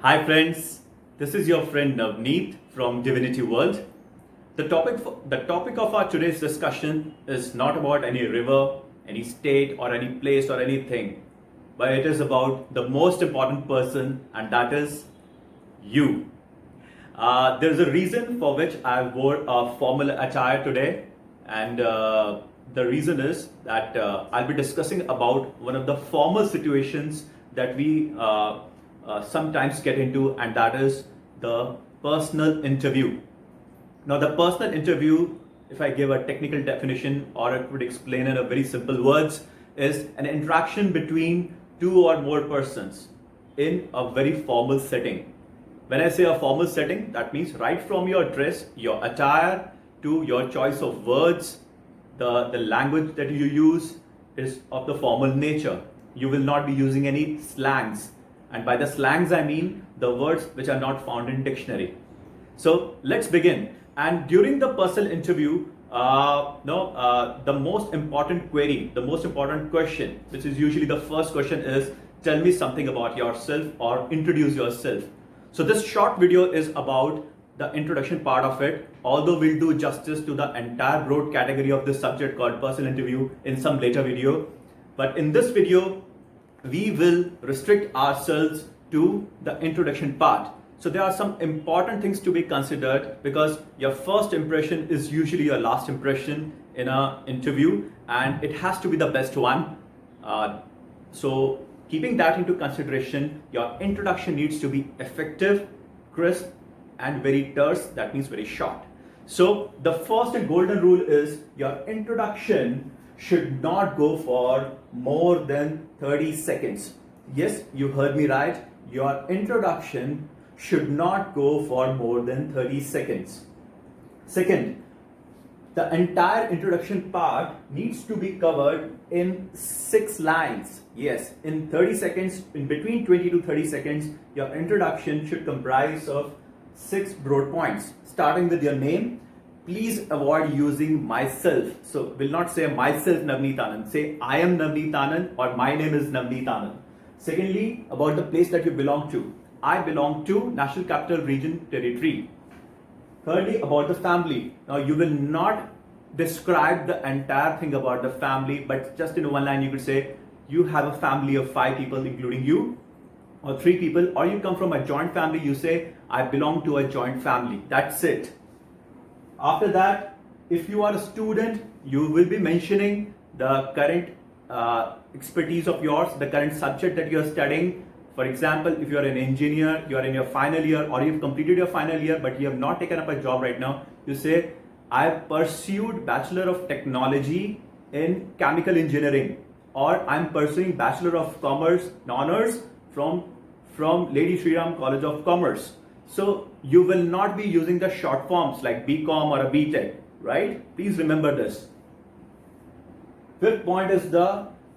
Hi friends, this is your friend Navneet from Divinity World. The topic of our today's discussion is not about any river, any state or any place or anything, but it is about the most important person, and that is you. There's a reason for which I wore a formal attire today, and the reason is that I'll be discussing about one of the formal situations that we sometimes get into, and that is the personal interview. Now, the personal interview, if I give a technical definition or I could explain in a very simple words, is an interaction between two or more persons in a very formal setting. When I say a formal setting, that means right from your dress, your attire, to your choice of words, the language that you use is of the formal nature. You will not be using any slangs. And by the slangs, I mean the words which are not found in dictionary. So let's begin. And during the personal interview, the most important query, the most important question, which is usually the first question, is tell me something about yourself or introduce yourself. So this short video is about the introduction part of it, although we'll do justice to the entire broad category of this subject called personal interview in some later video. But in this video, we will restrict ourselves to the introduction part. So there are some important things to be considered because your first impression is usually your last impression in an interview, and it has to be the best one. So keeping that into consideration, your introduction needs to be effective, crisp, and very terse. That means very short. So the first and golden rule is your introduction should not go for more than 30 seconds. Yes, you heard me right. Your introduction should not go for more than 30 seconds. Second, the entire introduction part needs to be covered in 6 lines. Yes, in 30 seconds, in between 20 to 30 seconds, your introduction should comprise of 6 broad points, starting with your name. Please avoid using myself. So will not say myself Navneet Anand. Say I am Navneet Anand or my name is Navneet Anand. Secondly, about the place that you belong to. I belong to National Capital Region Territory. Thirdly, about the family. Now you will not describe the entire thing about the family, but just in one line you could say you have a family of 5 people including you, or 3 people, or you come from a joint family, you say I belong to a joint family. That's it. After that, if you are a student, you will be mentioning the current expertise of yours, the current subject that you are studying. For example, if you are an engineer, you are in your final year, or you've completed your final year but you have not taken up a job right now, you say I have pursued Bachelor of Technology in Chemical Engineering, or I'm pursuing Bachelor of Commerce honors from Lady Shri Ram College of Commerce. So you will not be using the short forms like BCom or a BTech, right? Please remember this. Fifth point is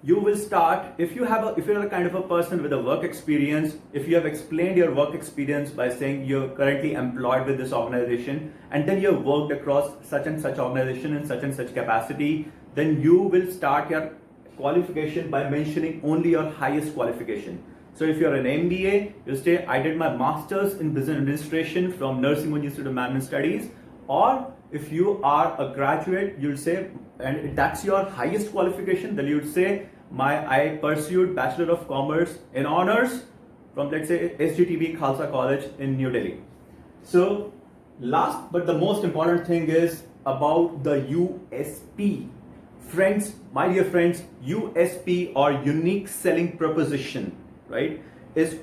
you will start, if you're a kind of a person with a work experience, if you have explained your work experience by saying you're currently employed with this organization and then you have worked across such and such organization in such and such capacity, then you will start your qualification by mentioning only your highest qualification. So if you're an MBA, you say I did my master's in business administration from Nursing Home Institute of Management Studies. Or if you are a graduate, you'll say, and that's your highest qualification, then you'd say I pursued Bachelor of Commerce in honors from, let's say, SGTB Khalsa College in New Delhi. So last but the most important thing is about the USP. Friends, my dear friends, USP or unique selling proposition, right, is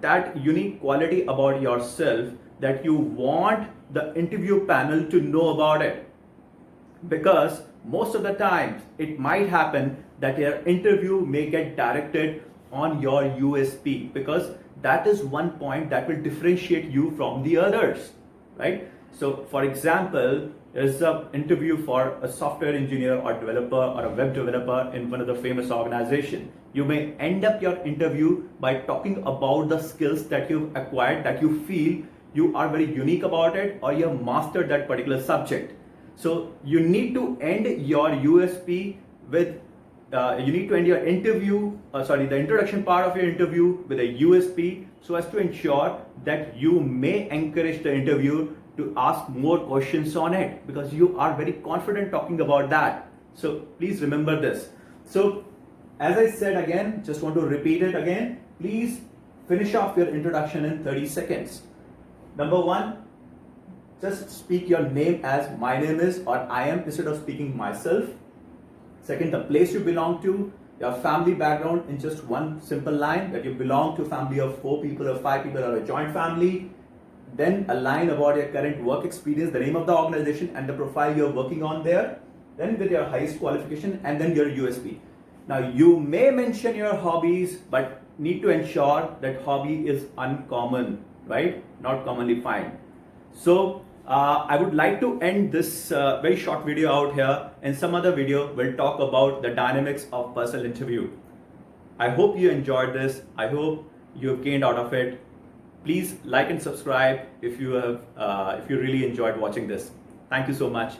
that unique quality about yourself that you want the interview panel to know about it. Because most of the times it might happen that your interview may get directed on your USP, because that is one point that will differentiate you from the others, right? So for example, there's an interview for a software engineer or developer or a web developer in one of the famous organizations. You may end up your interview by talking about the skills that you've acquired, that you feel you are very unique about it, or you have mastered that particular subject. So you need to end your USP with you need to end your interview, the introduction part of your interview with a USP, so as to ensure that you may encourage the interviewer to ask more questions on it, because you are very confident talking about that. So please remember this. So as I said again, just want to repeat it again, please finish off your introduction in 30 seconds. Number one, just speak your name as my name is or I am instead of speaking myself. Second, the place you belong to, your family background in just one simple line, that you belong to a family of 4 people or 5 people or a joint family. Then a line about your current work experience, the name of the organization and the profile you're working on there. Then with your highest qualification and then your USP. Now you may mention your hobbies, but need to ensure that hobby is uncommon, right? Not commonly found. So I would like to end this very short video out here. In some other video, we'll talk about the dynamics of personal interview. I hope you enjoyed this. I hope you have gained out of it. Please like and subscribe if you really enjoyed watching this. Thank you so much.